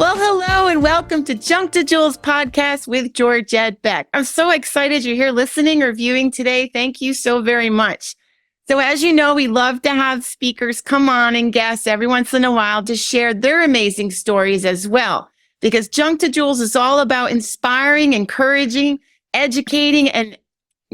Well, hello and welcome to Junk to Jules podcast with Georgette Beck. I'm so excited you're here listening or viewing today. Thank you so very much. So as you know, we love to have speakers come on and guests every once in a while to share their amazing stories as well. Because Junk to Jules is all about inspiring, encouraging, educating, and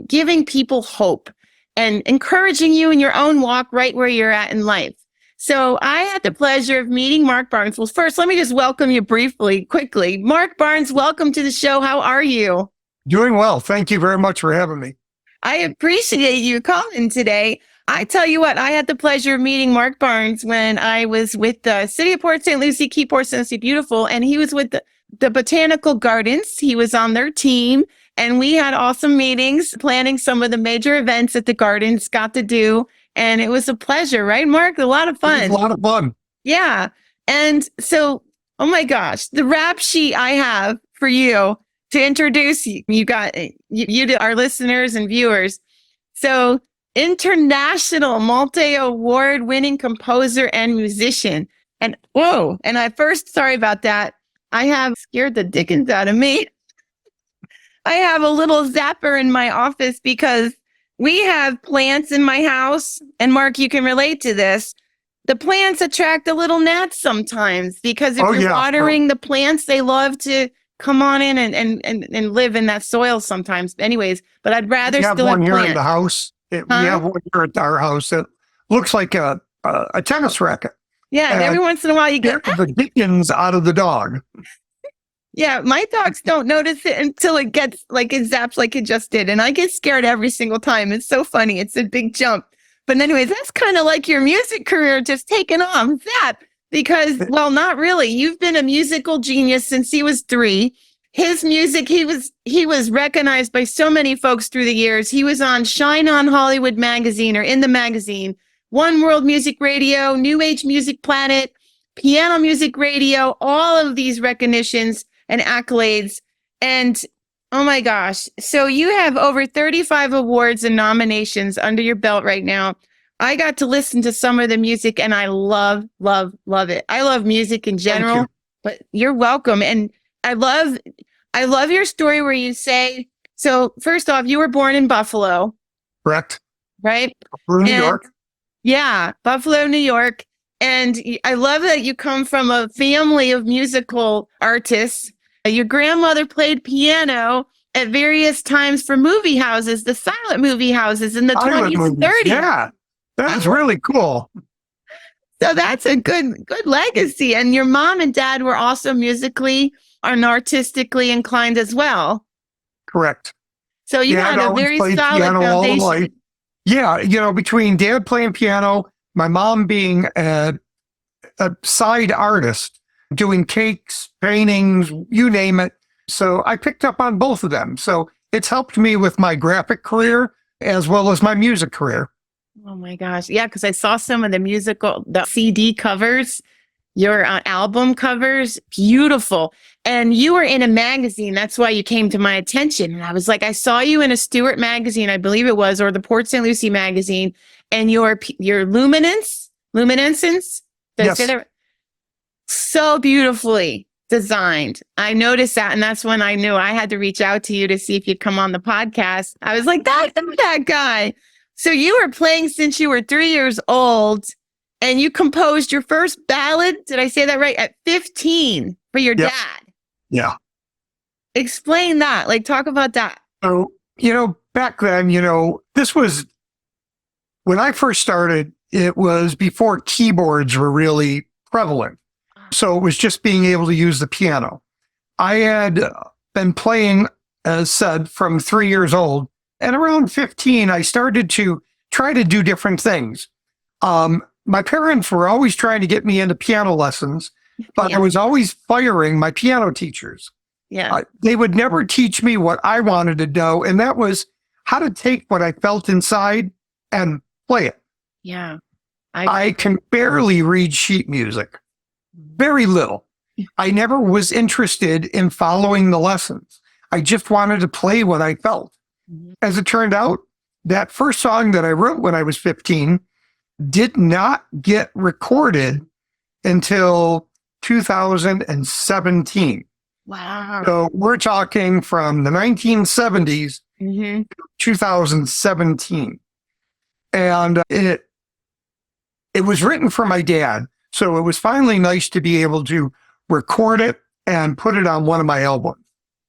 giving people hope and encouraging you in your own walk right where you're at in life. So I had the pleasure of meeting Mark Barnes. Well, first, let me just welcome you quickly. Mark Barnes, welcome to the show. How are you? Doing well. Thank you very much for having me. I appreciate you calling today. I tell you what, I had the pleasure of meeting Mark Barnes when I was with the City of Port St. Lucie, Keep Port St. Lucie Beautiful, and he was with the Botanical Gardens. He was on their team, and we had awesome meetings, planning some of the major events that the gardens got to do. And it was a pleasure, right, Mark? A lot of fun. It was a lot of fun. Yeah. And so, oh my gosh, the rap sheet I have for you to introduce you, you to our listeners and viewers. So, international multi-award winning composer and musician. And sorry about that. I have scared the dickens out of me. I have a little zapper in my office because we have plants in my house, and Mark, you can relate to this. The plants attract the little gnats sometimes because if you're watering the plants, they love to come on in and live in that soil sometimes. Anyways, but I'd rather still have one here plants. In the house. We have one here at our house that looks like a tennis racket. Yeah, and every once in a while you get the dickens out of the dog. Yeah, my dogs don't notice it until it gets like it zaps like it just did. And I get scared every single time. It's so funny. It's a big jump. But anyways, that's kind of like your music career just taking off. Zap. Because, well, not really. You've been a musical genius since he was 3. His music, he was recognized by so many folks through the years. He was on Shine On Hollywood magazine or in the magazine, One World Music Radio, New Age Music Planet, Piano Music Radio, all of these recognitions and accolades. And oh my gosh. So you have over 35 awards and nominations under your belt right now. I got to listen to some of the music and I love, love, love it. I love music in general, but you're welcome. And I love your story where you say, so first off, you were born in Buffalo. Correct. Right? New York. Yeah. Buffalo, New York. And I love that you come from a family of musical artists. Your grandmother played piano at various times for movie houses, the silent movie houses in the 20s and 30s. Yeah, that's really cool. So that's a good legacy. And your mom and dad were also musically and artistically inclined as well. Correct. So you had a very solid foundation. Yeah, between dad playing piano, my mom being a side artist, doing cakes, paintings, you name it. So I picked up on both of them. So it's helped me with my graphic career as well as my music career. Oh my gosh. Yeah, because I saw some of the CD covers, your album covers, beautiful. And you were in a magazine. That's why you came to my attention. And I was like, I saw you in a Stewart magazine, I believe it was, or the Port St. Lucie magazine. And your luminescence, did I say that? So beautifully designed. I noticed that. And that's when I knew I had to reach out to you to see if you'd come on the podcast. I was like, that's that guy. So you were playing since you were 3 years old and you composed your first ballad. Did I say that right? At 15 for your dad. Yeah. Explain that. Like, talk about that. So, back then, this was when I first started, it was before keyboards were really prevalent. So it was just being able to use the piano. I had been playing, as said, from 3 years old. And around 15, I started to try to do different things. My parents were always trying to get me into piano lessons, but I was always firing my piano teachers. Yeah. They would never teach me what I wanted to know. And that was how to take what I felt inside and play it. Yeah. I can barely read sheet music. Very little. I never was interested in following the lessons. I just wanted to play what I felt. Mm-hmm. As it turned out, that first song that I wrote when I was 15 did not get recorded until 2017. Wow. So we're talking from the 1970s, Mm-hmm. 2017. And it was written for my dad. So it was finally nice to be able to record it and put it on one of my albums.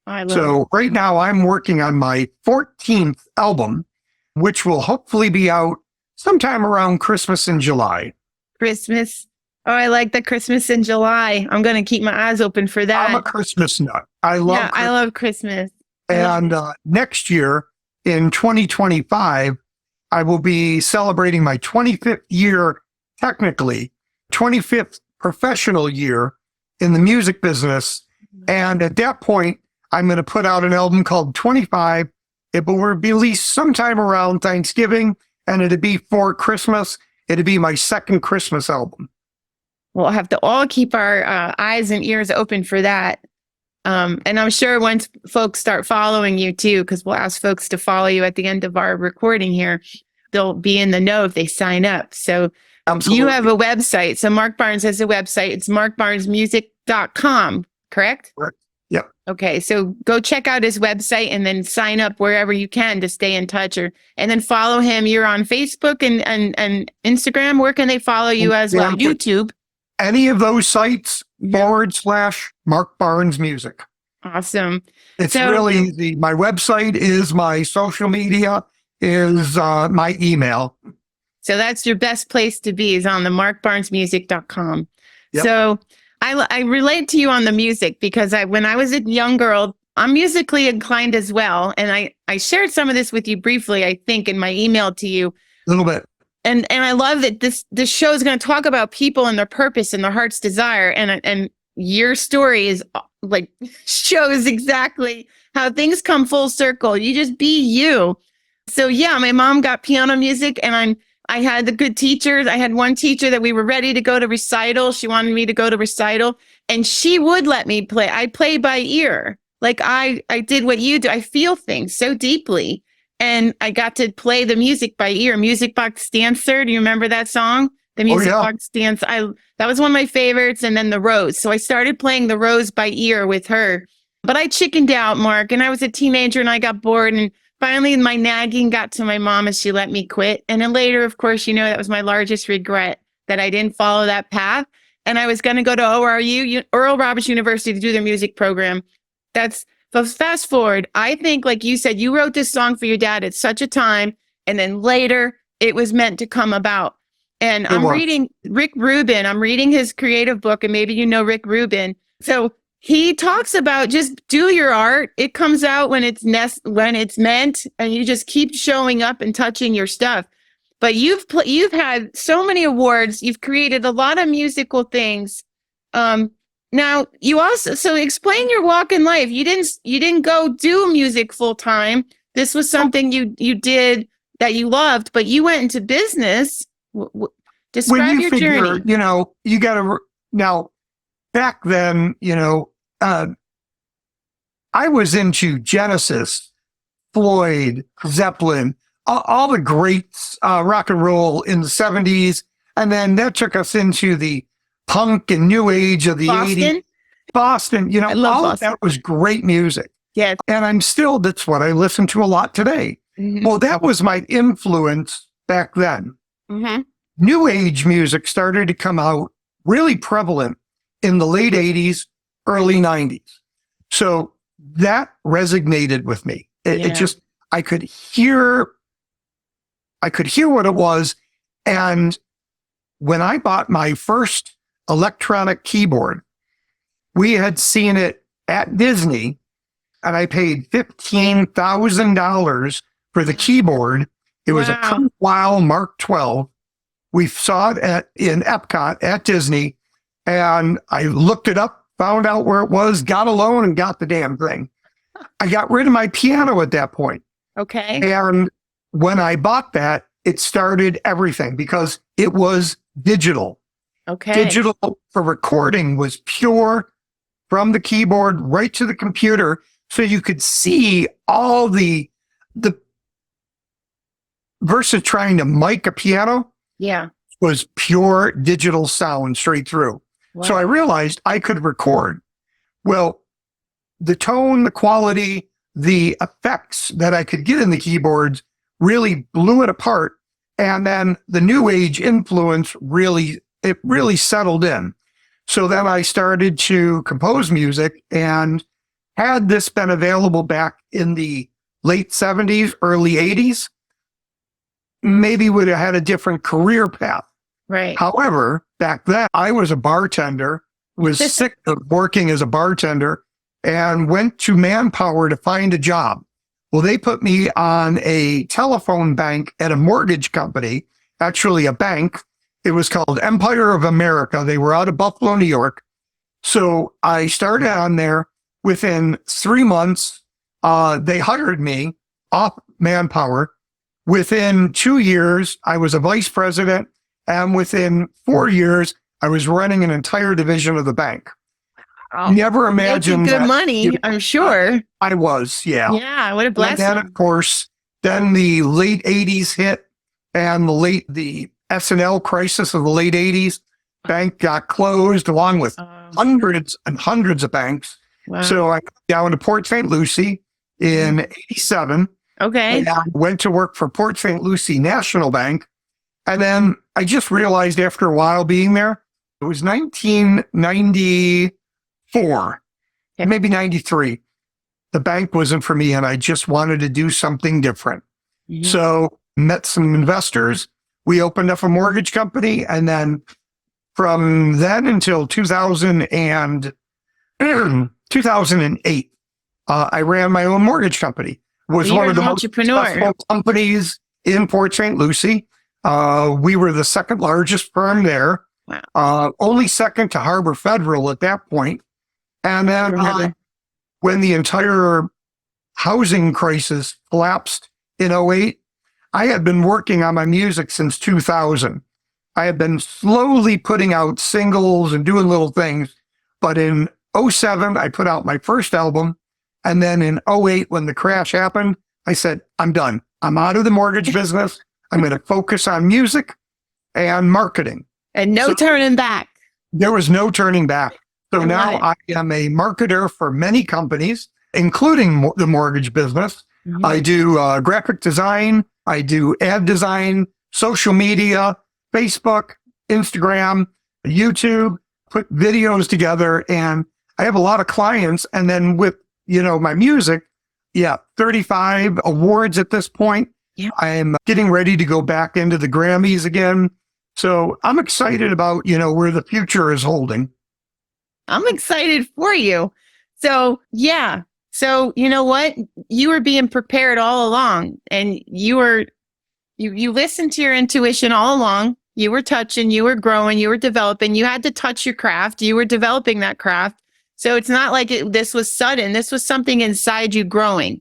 I love it. So right now I'm working on my 14th album, which will hopefully be out sometime around Christmas in July. Christmas. Oh, I like the Christmas in July. I'm going to keep my eyes open for that. I'm a Christmas nut. I love Yeah, I love Christmas. And next year in 2025, I will be celebrating my 25th year, technically, 25th professional year in the music business. And at that point, I'm going to put out an album called 25. It will be released sometime around Thanksgiving, and it'll be for Christmas. It'll be my second Christmas album. We'll have to all keep our eyes and ears open for that. And I'm sure once folks start following you too, because we'll ask folks to follow you at the end of our recording here, they'll be in the know if they sign up. So Absolutely. you have a website. So Mark Barnes has a website. It's markbarnesmusic.com, correct? Correct. Yep. Okay. So go check out his website and then sign up wherever you can to stay in touch, and then follow him. You're on Facebook and Instagram. Where can they follow you as well? YouTube. Any of those sites / Mark Barnes Music. Awesome. It's really easy. My website is my social media, is my email. So that's your best place to be, is on the markbarnesmusic.com. Yep. So I relate to you on the music because when I was a young girl, I'm musically inclined as well. And I shared some of this with you briefly, I think, in my email to you. A little bit. And I love that this show is going to talk about people and their purpose and their heart's desire. And your story is like shows exactly how things come full circle. You just be you. So yeah, my mom got piano music, and I had the good teachers. I had one teacher that we were ready to go to recital. She wanted me to go to recital, and she would let me play. I play by ear. Like I did what you do. I feel things so deeply. And I got to play the music by ear. Music Box Dancer. Do you remember that song? The Music Box Dance. That was one of my favorites. And then the Rose. So I started playing the Rose by ear with her. But I chickened out, Mark, and I was a teenager and I got bored. And finally my nagging got to my mom and she let me quit. And then later, of course, that was my largest regret, that I didn't follow that path. And I was going to go to ORU, Oral Roberts University, to do their music program. So fast forward, I think, like you said, you wrote this song for your dad at such a time, and then later it was meant to come about. And I'm reading Rick Rubin. I'm reading his creative book, and maybe you know Rick Rubin. So he talks about just do your art. It comes out when it's meant, and you just keep showing up and touching your stuff. But you've had so many awards. You've created a lot of musical things. Now you also, so explain your walk in life. You didn't go do music full time. This was something you did that you loved, but you went into business. Describe your journey. You got to, now back then, I was into Genesis, Floyd, Zeppelin, all the greats, rock and roll in the 70s. And then that took us into the punk and new age of the 80s. Boston, I love all Boston. of that was great music. Yeah. And that's what I listen to a lot today. Mm-hmm. Well, that was my influence back then. Mm-hmm. New age music started to come out really prevalent in the late 80s, early 90s. So that resonated with me. It just, I could hear what it was. And when I bought my first electronic keyboard, we had seen it at Disney, and I paid $15,000 for the keyboard. It was a Wow Mark 12. We saw it in Epcot at Disney, and I looked it up, found out where it was, got a loan, and got the damn thing. I got rid of my piano at that point. Okay. And when I bought that, it started everything because it was digital. Okay. Digital for recording was pure from the keyboard right to the computer. So you could see all the versus trying to mic a piano. Yeah. Was pure digital sound straight through. So I Wow. realized I could record. Well, the tone, the quality, the effects that I could get in the keyboards really blew it apart. And then the new age influence really settled in. So then I started to compose music, and had this been available back in the late 70s, early 80s, maybe would have had a different career path. Right. However, back then I was a bartender, was sick of working as a bartender, and went to Manpower to find a job. Well, they put me on a telephone bank at a mortgage company, actually a bank. It was called Empire of America. They were out of Buffalo, New York. So I started on there. Within 3 months, they hired me off Manpower. Within 2 years, I was a vice president. And within 4 years, I was running an entire division of the bank. Oh, Never making imagined good that. money, I'm sure. I was, yeah. Yeah, what a And then, blessing. of course, then the late 80s hit, and the S&L crisis of the late 80s. Bank got closed along with hundreds and hundreds of banks. Wow. So I went down to Port St. Lucie in 87. Okay. And I went to work for Port St. Lucie National Bank. And then I just realized after a while being there, it was 1994, maybe 93. The bank wasn't for me, and I just wanted to do something different. Mhm. So met some investors. We opened up a mortgage company, and then from then until 2008, I ran my own mortgage company. Was You're one of the an most entrepreneur. successful companies in Port St. Lucie. We were the second largest firm there. Wow. Only second to Harbor Federal at that point. And then when the entire housing crisis collapsed in '08, I had been working on my music since 2000. I had been slowly putting out singles and doing little things. But in '07, I put out my first album. And then in '08, when the crash happened, I said, I'm done. I'm out of the mortgage business. I'm going to focus on music and marketing. And no turning back. There was no turning back. So now it. I am a marketer for many companies, including the mortgage business. Mhm. I do graphic design. I do ad design, social media, Facebook, Instagram, YouTube, put videos together. And I have a lot of clients. And then with, my music, 35 awards at this point. Yep. I'm getting ready to go back into the Grammys again. So I'm excited about, where the future is holding. I'm excited for you. So, yeah. So, you know what? You were being prepared all along, and you listened to your intuition all along. You were touching, you were growing, you were developing. You had to touch your craft. You were developing that craft. So it's not like this was sudden. This was something inside you growing.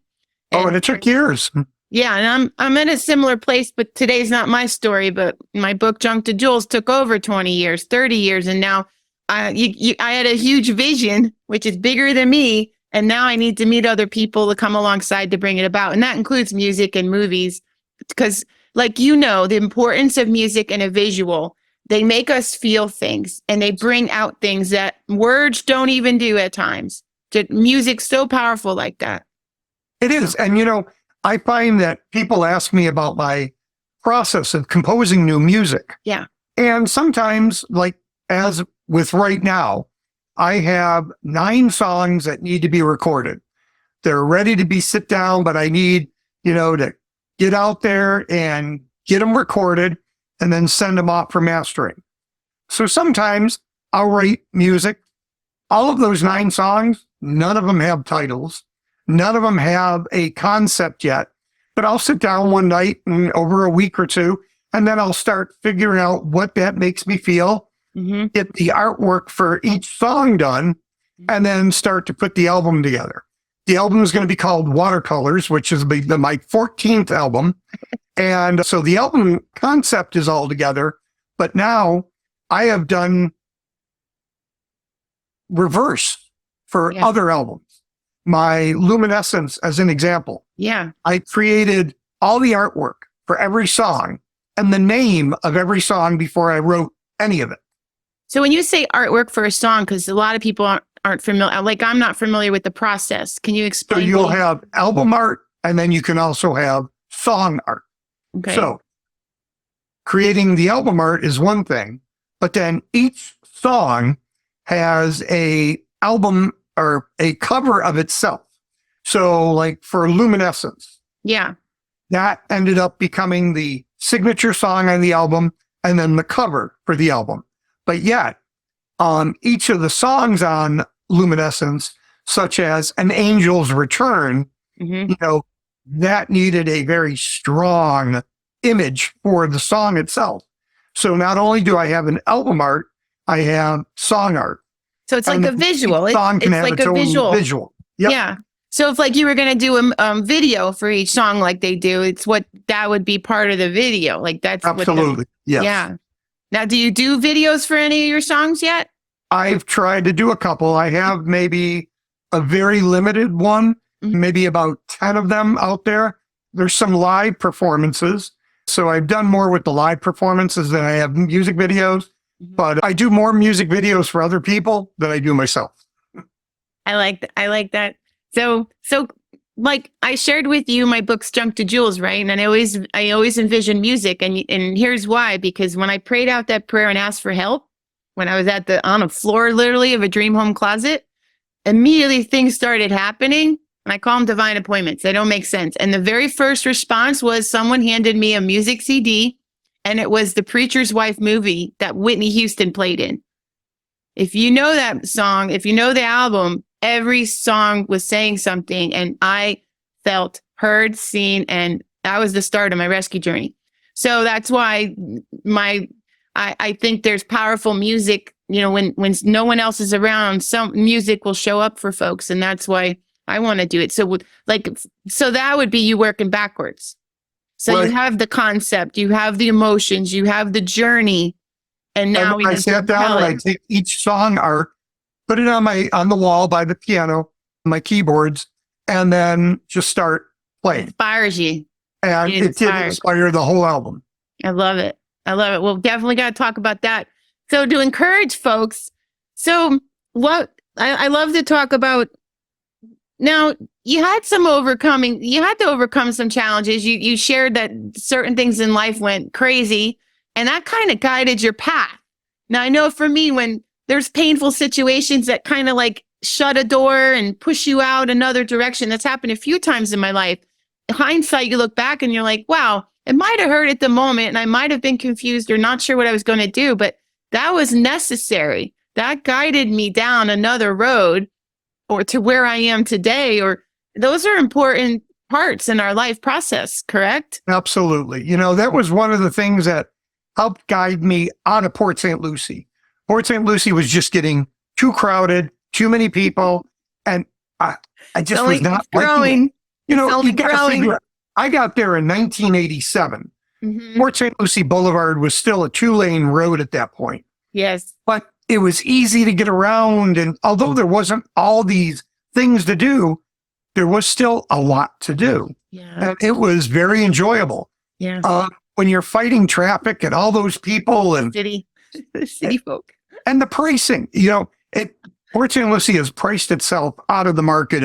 And it took years. Yeah, and I'm at a similar place, but today's not my story. But my book, Junk to Jewels, took over 20 years, 30 years, and now I had a huge vision, which is bigger than me, and now I need to meet other people to come alongside to bring it about, and that includes music and movies, because, the importance of music and a visual. They make us feel things, and they bring out things that words don't even do at times. Music's so powerful like that. It is. And, I find that people ask me about my process of composing new music. Yeah. And sometimes, as with right now, I have 9 songs that need to be recorded. They're ready to be sit down, but I need, to get out there and get them recorded and then send them off for mastering. So sometimes I'll write music. All of those 9 songs, none of them have titles. None of them have a concept yet, but I'll sit down one night and over a week or two, and then I'll start figuring out what that makes me feel, get the artwork for each song done, and then start to put the album together. The album is going to be called Watercolors, which is my 14th album. And so the album concept is all together, but now I have done reverse for other albums. My Luminescence, as an example. Yeah. I created all the artwork for every song and the name of every song before I wrote any of it. So when you say artwork for a song, because a lot of people aren't familiar, like I'm not familiar with the process. Can you So explain? you'll have album art, and then you can also have song art. Okay. So creating the album art is one thing, but then each song has a album or a cover of itself. So like for Luminescence, Yeah. that ended up becoming the signature song on the album and then the cover for the album. But yet, each of the songs on Luminescence, such as An Angel's Return, Mm-hmm. that needed a very strong image for the song itself. So not only do I have an album art, I have song art. So it's like a visual. It's like a visual. Yep. Yeah. So if like you were going to do a video for each song like they do, it's what that would be part of the video. Like that's absolutely. Yes. Yeah. Now, do you do videos for any of your songs yet? I've tried to do a couple. I have maybe a very limited one, maybe about 10 of them out there. There's some live performances. So I've done more with the live performances than I have music videos, but I do more music videos for other people than I do myself. I like that. So like I shared with you my book's Junk to Jewels, right? And I always envision music, and here's why: because when I prayed out that prayer and asked for help, when I was on a floor literally of a dream home closet, immediately things started happening, and I call them divine appointments. They don't make sense. And the very first response was someone handed me a music CD, and it was the Preacher's Wife movie that Whitney Houston played in. If you know that song, if you know the album, every song was saying something, and I felt heard, seen, and that was the start of my rescue journey. So that's why I think there's powerful music, when no one else is around, some music will show up for folks, and that's why I want to do it. So that would be you working backwards. So right. You have the concept, you have the emotions, you have the journey, and now I sat down and I take each song art, put it on the wall by the piano, my keyboards, and then just start playing. Inspires you. And it did inspire the whole album. I love it. Well, definitely got to talk about that. So to encourage folks, so what I love to talk about now, you had to overcome some challenges. You shared that certain things in life went crazy, and that kind of guided your path. Now, I know for me, when there's painful situations that kind of like shut a door and push you out another direction, that's happened a few times in my life. In hindsight, you look back and you're like, wow, it might have hurt at the moment, and I might have been confused or not sure what I was going to do, but that was necessary. That guided me down another road, or to where I am today, or those are important parts in our life process, correct? Absolutely. That was one of the things that helped guide me out of Port St. Lucie. Port St. Lucie was just getting too crowded, too many people, and I just was not growing. You got to figure out. I got there in 1987. Mm-hmm. Port St. Lucie Boulevard was still a 2-lane road at that point. Yes. But it was easy to get around. And although there wasn't all these things to do, there was still a lot to do. Yeah. And it was very enjoyable. Yeah. When you're fighting traffic and all those people and city folk and the pricing, Port St. Lucie has priced itself out of the market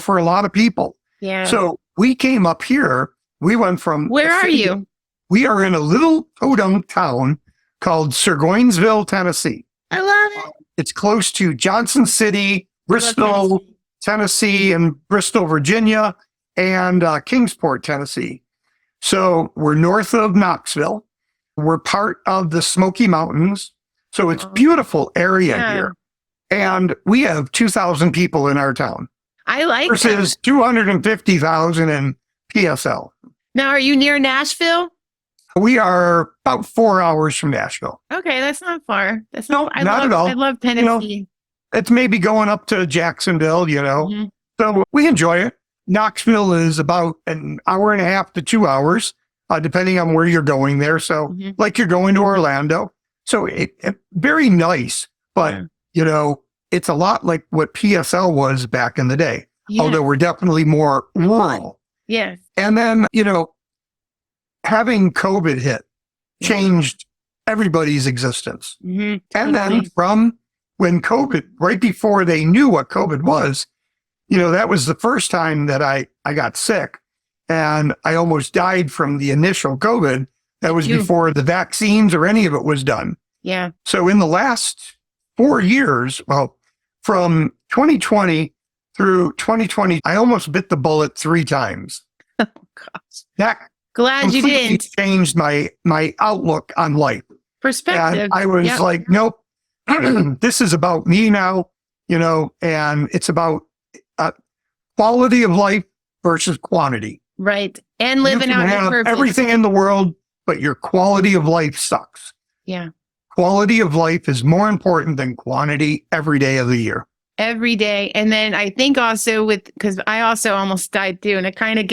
for a lot of people. Yeah. So we came up here. We went from. Where are you? We are in a little podunk town called Surgoinsville, Tennessee. I love it. It's close to Johnson City, Bristol, Tennessee, and Bristol, Virginia, and Kingsport, Tennessee. So we're north of Knoxville. We're part of the Smoky Mountains. So it's a beautiful area here. And we have 2,000 people in our town. I like versus 250,000 in PSL. Now, are you near Nashville? We are about 4 hours from Nashville. Okay, that's not far. Not at all. I love Tennessee. It's maybe going up to Jacksonville, Mm-hmm. So we enjoy it. Knoxville is about an hour and a half to 2 hours, depending on where you're going there. So like you're going to Orlando. So it very nice, but it's a lot like what PSL was back in the day, although we're definitely more rural. Yes. And then, having COVID hit changed everybody's existence. Mm-hmm. And then from when COVID, right before they knew what COVID was, that was the first time that I got sick, and I almost died from the initial COVID. That was before the vaccines or any of it was done. Yeah. So in the last 4 years, well, from 2020 through 2020, I almost bit the bullet 3 times. Oh, gosh. That Glad you completely didn't. changed my outlook on life. Perspective. And I was like, nope, this is about me now, and it's about quality of life versus quantity. Right. And living you can out your have purpose. everything in the world, but your quality of life sucks. Yeah. Quality of life is more important than quantity every day of the year. Every day. And then I think also because I also almost died too, and it kind of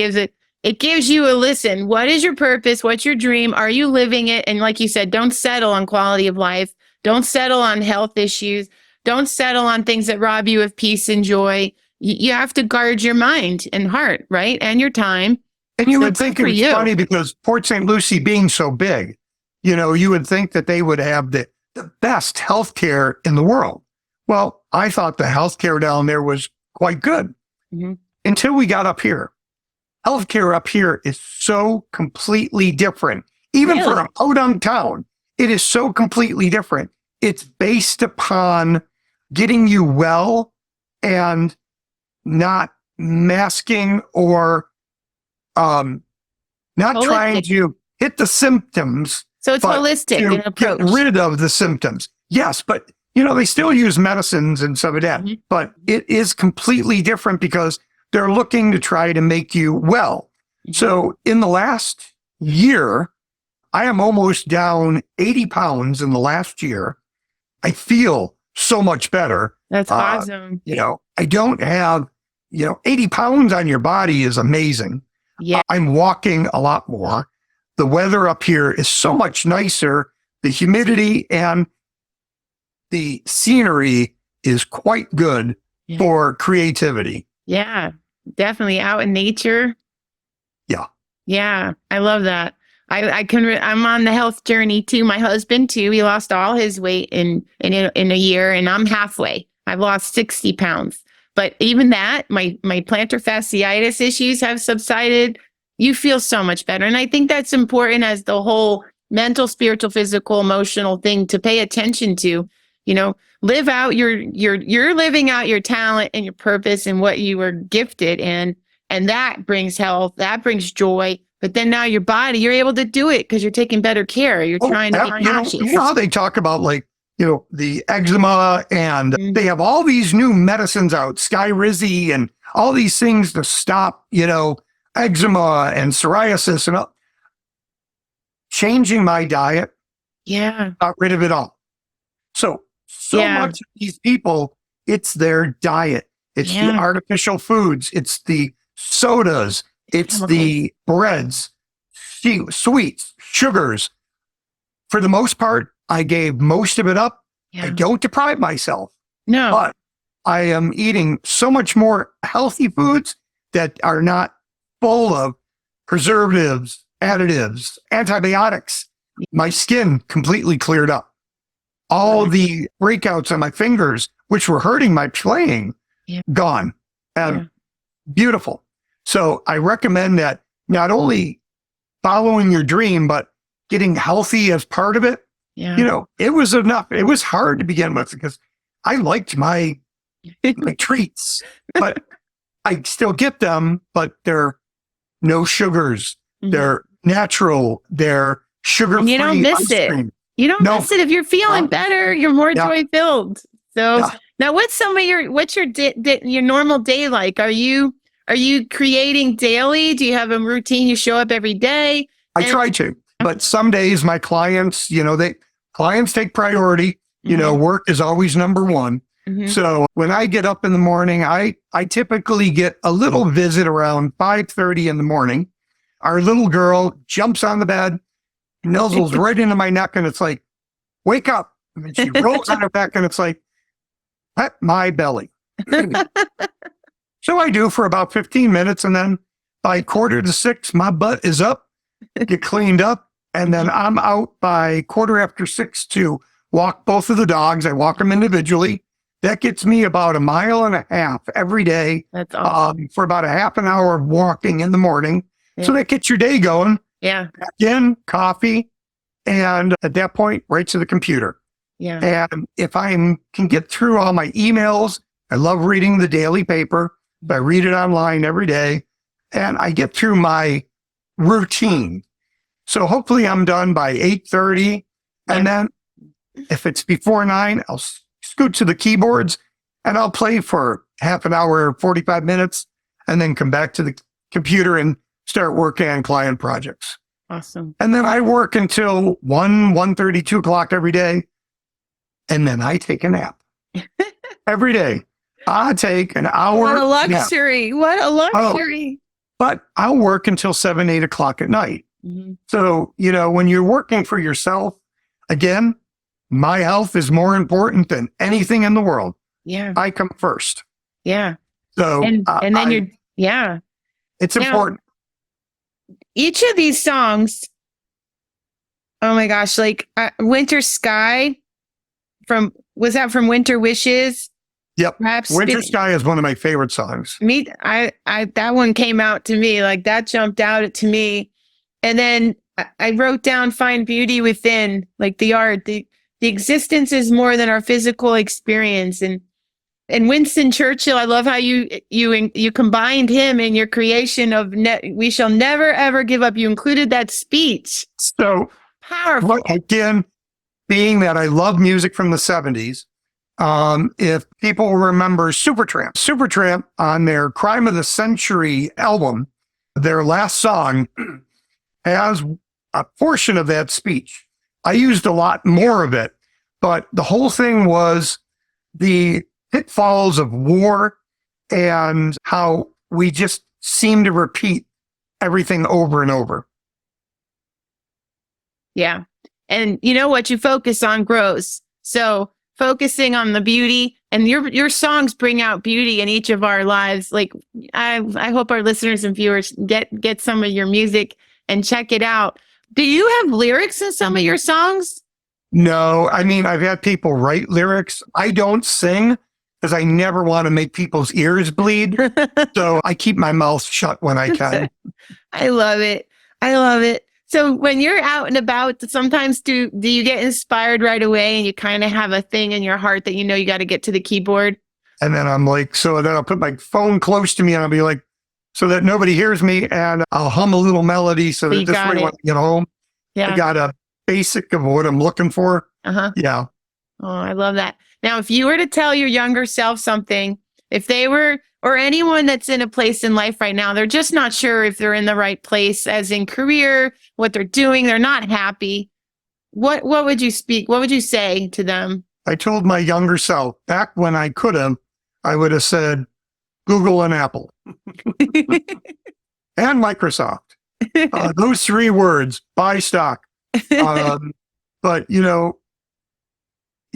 it gives you a listen. What is your purpose? What's your dream? Are you living it? And like you said, don't settle on quality of life. Don't settle on health issues. Don't settle on things that rob you of peace and joy. You have to guard your mind and heart, right? And your time. And you would think it was funny because Port St. Lucie being so big, you would think that they would have the best healthcare in the world. Well, I thought the healthcare down there was quite good until we got up here. Healthcare up here is so completely different. Even for a podunk town, it is so completely different. It's based upon getting you well and not masking or not trying to hit the symptoms. So it's holistic in approach. Get rid of the symptoms. Yes, but they still use medicines and some of that, but it is completely different because they're looking to try to make you well. So in the last year, I am almost down 80 pounds in the last year. I feel so much better. That's awesome. I don't have, 80 pounds on your body is amazing. Yeah. I'm walking a lot more. The weather up here is so much nicer. The humidity and the scenery is quite good for creativity. Yeah, definitely out in nature. Yeah. Yeah, I love that. I'm on the health journey too. My husband too. He lost all his weight in a year, and I'm halfway. I've lost 60 pounds. But even that, my plantar fasciitis issues have subsided. You feel so much better. And I think that's important as the whole mental, spiritual, physical, emotional thing to pay attention to. Live out you're living out your talent and your purpose and what you were gifted in. And that brings health, that brings joy. But then now your body, you're able to do it because you're taking better care. You're trying to be conscious. You know how they talk about the eczema and they have all these new medicines out, Skyrizi and all these things to stop, eczema and psoriasis and all. Changing my diet. Yeah. Got rid of it all. So much of these people, it's their diet. It's the artificial foods. It's the sodas. It's the breads, sweets, sugars. For the most part, I gave most of it up. Yeah. I don't deprive myself. No. But I am eating so much more healthy foods that are not full of preservatives, additives, antibiotics. My skin completely cleared up. All the breakouts on my fingers, which were hurting my playing, gone. Beautiful. So I recommend that not only following your dream, but getting healthy as part of it. Yeah. It was enough. It was hard to begin with because I liked my treats, but I still get them, but they're no sugars. They're natural. They're sugar-free. And you don't miss it. You don't miss it. If you're feeling better, you're more joy filled. So now what's your normal day like? Are you creating daily? Do you have a routine? You show up every day? I try to, but some days my clients, clients take priority. Work is always number one. So when I get up in the morning, I typically get a little visit around 5:30 in the morning. Our little girl jumps on the bed, nuzzles right into my neck, and it's like, wake up. And then she rolls on her back, and it's like, pet my belly. So I do for about 15 minutes, and then by 5:45, my butt is up, get cleaned up, And then I'm out by 6:15 to walk both of the dogs. I walk them individually. That gets me about 1.5 miles every day. That's awesome. For about a half an hour of walking in the morning. Yeah. So that gets your day going. Yeah. Back in, coffee, and at that point, right to the computer. Yeah. And if I can get through all my emails, I love reading the daily paper. I read it online every day, and I get through my routine. So hopefully I'm done by 8:30. And then if it's before 9, I'll scoot to the keyboards and I'll play for half an hour, 45 minutes, and then come back to the computer and start working on client projects. Awesome. And then I work until 1:30, 2 o'clock every day. And then I take a nap every day. I take an hour. What a luxury. Nap. What a luxury. But I'll work until 7, 8 o'clock at night. Mm-hmm. So, when you're working for yourself, again, my health is more important than anything in the world. Yeah. I come first. Yeah. So, and then it's important. Each of these songs, oh my gosh, like Winter Sky was that from Winter Wishes? Yep. Perhaps Winter Sky is one of my favorite songs. That one came out to me, like that jumped out to me. And then I wrote down Find Beauty Within, like the art, the existence is more than our physical experience. And Winston Churchill, I love how you combined him in your creation of we shall never ever give up. You included that speech. So powerful. Again, being that I love music from the 70s, if people remember Supertramp on their Crime of the Century album, their last song has a portion of that speech. I used a lot more of it, but the whole thing was the pitfalls of war and how we just seem to repeat everything over and over. Yeah. And you know what you focus on grows. So focusing on the beauty, and your songs bring out beauty in each of our lives. Like I hope our listeners and viewers get some of your music and check it out. Do you have lyrics in some of your songs? No, I mean, I've had people write lyrics. I don't sing because I never want to make people's ears bleed. So I keep my mouth shut when I can. I love it. I love it. So when you're out and about, sometimes do you get inspired right away and you kind of have a thing in your heart that you got to get to the keyboard? And then I'm like, so then I'll put my phone close to me and I'll be like, so that nobody hears me, and I'll hum a little melody so that this way when I get home, I got a basic of what I'm looking for. Uh-huh. Yeah. Oh, I love that. Now, if you were to tell your younger self something, if they were, or anyone that's in a place in life right now, they're just not sure if they're in the right place, as in career, what they're doing, they're not happy. What would you speak? What would you say to them? I told my younger self back when I could have, I would have said Google and Apple and Microsoft. Those 3 words, buy stock. But, you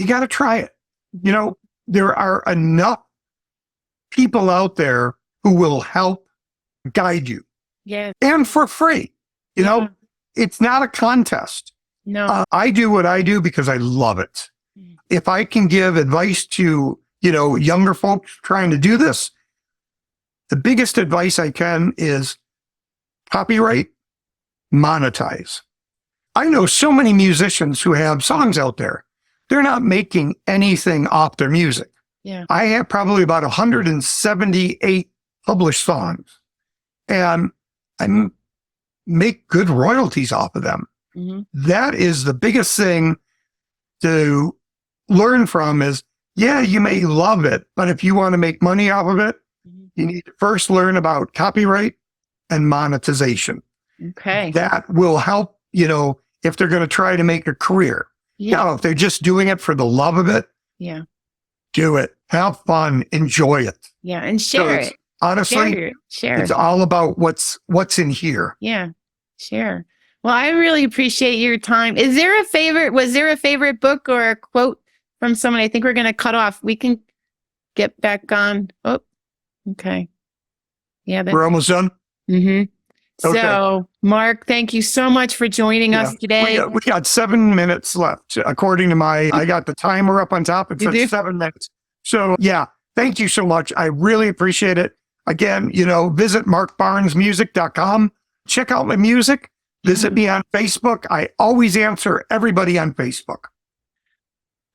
got to try it. There are enough people out there who will help guide you. Yeah. And for free. It's not a contest. No. I do what I do because I love it. If I can give advice to, younger folks trying to do this, the biggest advice I can is copyright, monetize. I know so many musicians who have songs out there. They're not making anything off their music. Yeah. I have probably about 178 published songs, and I make good royalties off of them. Mm-hmm. That is the biggest thing to learn from is, you may love it, but if you want to make money off of it, you need to first learn about copyright and monetization. Okay. That will help, if they're going to try to make a career. Now, if they're just doing it for the love of it, do it. Have fun. Enjoy it. Yeah, and share it. Honestly, share it's all about what's in here. Yeah, share. Well, I really appreciate your time. Was there a favorite book or a quote from someone? I think we're going to cut off. We can get back on. Oh, okay. Yeah. We're almost done. Mm-hmm. Okay. So, Mark, thank you so much for joining us today. We got 7 minutes left, according to I got the timer up on top. It You do? says 7 minutes. So yeah, thank you so much. I really appreciate it. Again, visit markbarnesmusic.com. Check out my music. Visit me on Facebook. I always answer everybody on Facebook.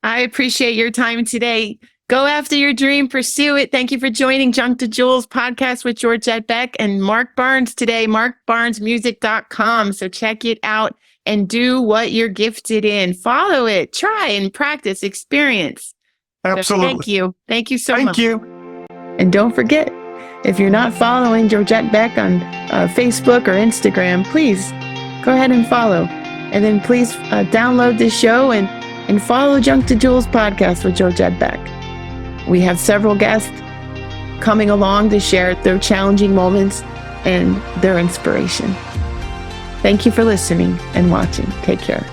I appreciate your time today. Go after your dream, pursue it. Thank you for joining Junk to Jewels podcast with Georgette Beck and Mark Barnes today, markbarnesmusic.com. So check it out and do what you're gifted in. Follow it, try and practice, experience. Absolutely. So thank you. Thank you so much. Thank you. And don't forget, if you're not following Georgette Beck on Facebook or Instagram, please go ahead and follow. And then please download this show and follow Junk to Jewels podcast with Georgette Beck. We have several guests coming along to share their challenging moments and their inspiration. Thank you for listening and watching. Take care.